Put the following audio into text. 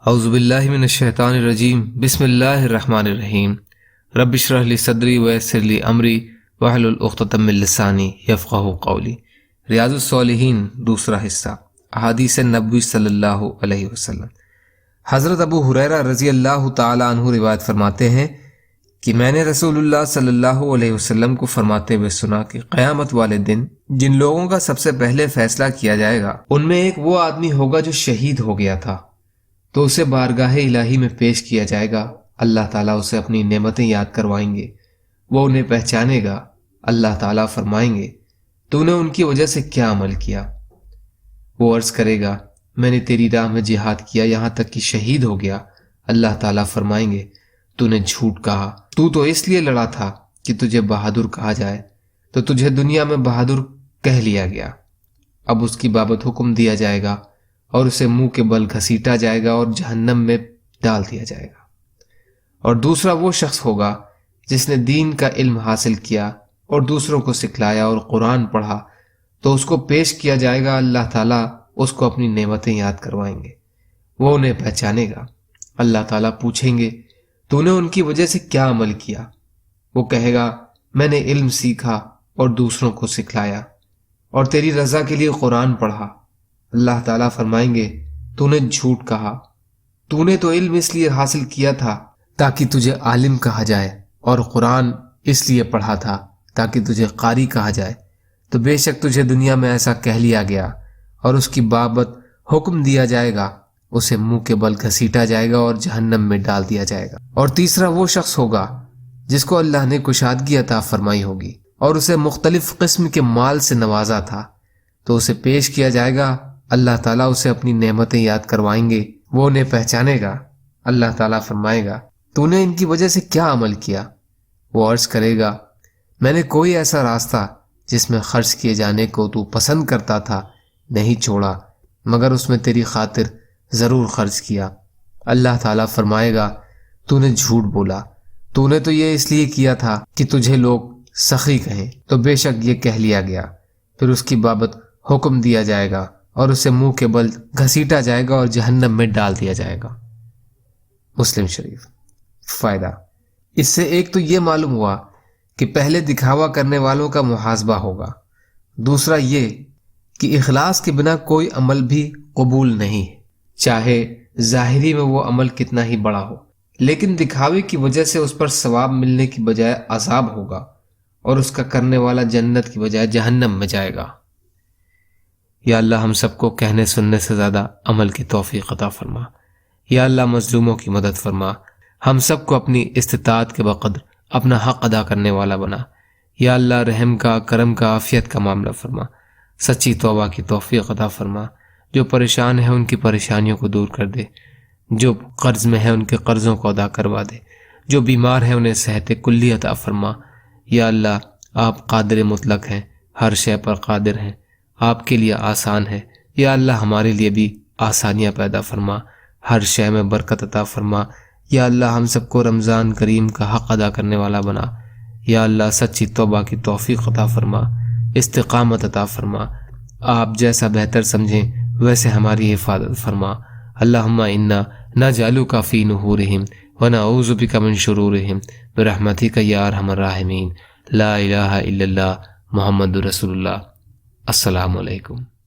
اعوذ باللہ من الشیطان الرجیم بسم اللہ الرحمن الرحیم رب اشرح لی صدری ویسر لی امری واحلل عقدۃ من لسانی یفقہوا قولی۔ ریاض الصالحین دوسرا حصہ، احادیث نبوی صلی اللہ علیہ وسلم۔ حضرت ابو ہریرہ رضی اللہ تعالی عنہ روایت فرماتے ہیں کہ میں نے رسول اللہ صلی اللہ علیہ وسلم کو فرماتے ہوئے سنا کہ قیامت والے دن جن لوگوں کا سب سے پہلے فیصلہ کیا جائے گا ان میں ایک وہ آدمی ہوگا جو شہید ہو گیا تھا، تو اسے بارگاہ الہی میں پیش کیا جائے گا۔ اللہ تعالیٰ اسے اپنی نعمتیں یاد کروائیں گے، وہ انہیں پہچانے گا۔ اللہ تعالیٰ فرمائیں گے تو نے ان کی وجہ سے کیا عمل کیا؟ وہ عرض کرے گا میں نے تیری راہ میں جہاد کیا یہاں تک کہ شہید ہو گیا۔ اللہ تعالیٰ فرمائیں گے تو نے جھوٹ کہا، تو اس لیے لڑا تھا کہ تجھے بہادر کہا جائے، تو تجھے دنیا میں بہادر کہہ لیا گیا۔ اب اس کی بابت حکم دیا جائے گا اور اسے منہ کے بل گھسیٹا جائے گا اور جہنم میں ڈال دیا جائے گا۔ اور دوسرا وہ شخص ہوگا جس نے دین کا علم حاصل کیا اور دوسروں کو سکھلایا اور قرآن پڑھا، تو اس کو پیش کیا جائے گا۔ اللہ تعالیٰ اس کو اپنی نعمتیں یاد کروائیں گے، وہ انہیں پہچانے گا۔ اللہ تعالیٰ پوچھیں گے تو نے ان کی وجہ سے کیا عمل کیا؟ وہ کہے گا میں نے علم سیکھا اور دوسروں کو سکھلایا اور تیری رضا کے لیے قرآن پڑھا۔ اللہ تعالیٰ فرمائیں گے تو نے جھوٹ کہا، تو نے تو علم اس لیے حاصل کیا تھا تاکہ تجھے عالم کہا جائے، اور قرآن اس لیے پڑھا تھا تاکہ تجھے قاری کہا جائے، تو بے شک تجھے دنیا میں ایسا کہہ لیا گیا۔ اور اس کی بابت حکم دیا جائے گا، اسے منہ کے بل گھسیٹا جائے گا اور جہنم میں ڈال دیا جائے گا۔ اور تیسرا وہ شخص ہوگا جس کو اللہ نے کشادگی عطا فرمائی ہوگی اور اسے مختلف قسم کے مال سے نوازا تھا، تو اسے پیش کیا جائے گا۔ اللہ تعالیٰ اسے اپنی نعمتیں یاد کروائیں گے، وہ انہیں پہچانے گا۔ اللہ تعالیٰ فرمائے گا تو نے ان کی وجہ سے کیا عمل کیا؟ وہ عرض کرے گا میں نے کوئی ایسا راستہ جس میں خرچ کیے جانے کو تو پسند کرتا تھا نہیں چھوڑا، مگر اس میں تیری خاطر ضرور خرچ کیا۔ اللہ تعالیٰ فرمائے گا تو نے جھوٹ بولا، تو نے تو یہ اس لیے کیا تھا کہ تجھے لوگ سخی کہیں، تو بے شک یہ کہہ لیا گیا۔ پھر اس کی بابت حکم دیا جائے گا اور اسے منہ کے بل گھسیٹا جائے گا اور جہنم میں ڈال دیا جائے گا۔ مسلم شریف۔ فائدہ اس سے ایک تو یہ معلوم ہوا کہ پہلے دکھاوا کرنے والوں کا محاسبہ ہوگا، دوسرا یہ کہ اخلاص کے بنا کوئی عمل بھی قبول نہیں ہے، چاہے ظاہری میں وہ عمل کتنا ہی بڑا ہو، لیکن دکھاوے کی وجہ سے اس پر ثواب ملنے کی بجائے عذاب ہوگا اور اس کا کرنے والا جنت کی بجائے جہنم میں جائے گا۔ یا اللہ ہم سب کو کہنے سننے سے زیادہ عمل کی توفیق عطا فرما۔ یا اللہ مظلوموں کی مدد فرما، ہم سب کو اپنی استطاعت کے بقدر اپنا حق ادا کرنے والا بنا۔ یا اللہ رحم کا، کرم کا، عافیت کا معاملہ فرما، سچی توبہ کی توفیق عطا فرما۔ جو پریشان ہیں ان کی پریشانیوں کو دور کر دے، جو قرض میں ہیں ان کے قرضوں کو ادا کروا دے، جو بیمار ہیں انہیں صحت کلی عطا فرما۔ یا اللہ آپ قادر مطلق ہیں، ہر شے پر قادر ہیں، آپ کے لیے آسان ہے۔ یا اللہ ہمارے لیے بھی آسانیاں پیدا فرما، ہر شے میں برکت عطا فرما۔ یا اللہ ہم سب کو رمضان کریم کا حق ادا کرنے والا بنا۔ یا اللہ سچی توبہ کی توفیق عطا فرما، استقامت عطا فرما، آپ جیسا بہتر سمجھیں ویسے ہماری حفاظت فرما۔ اللہم انا نجعلک فی نحورہم ونعوذ بک من شرورہم برحمتک یا ارحم الراحمین۔ لا الہ الا اللہ محمد رسول اللہ۔ السلام علیکم۔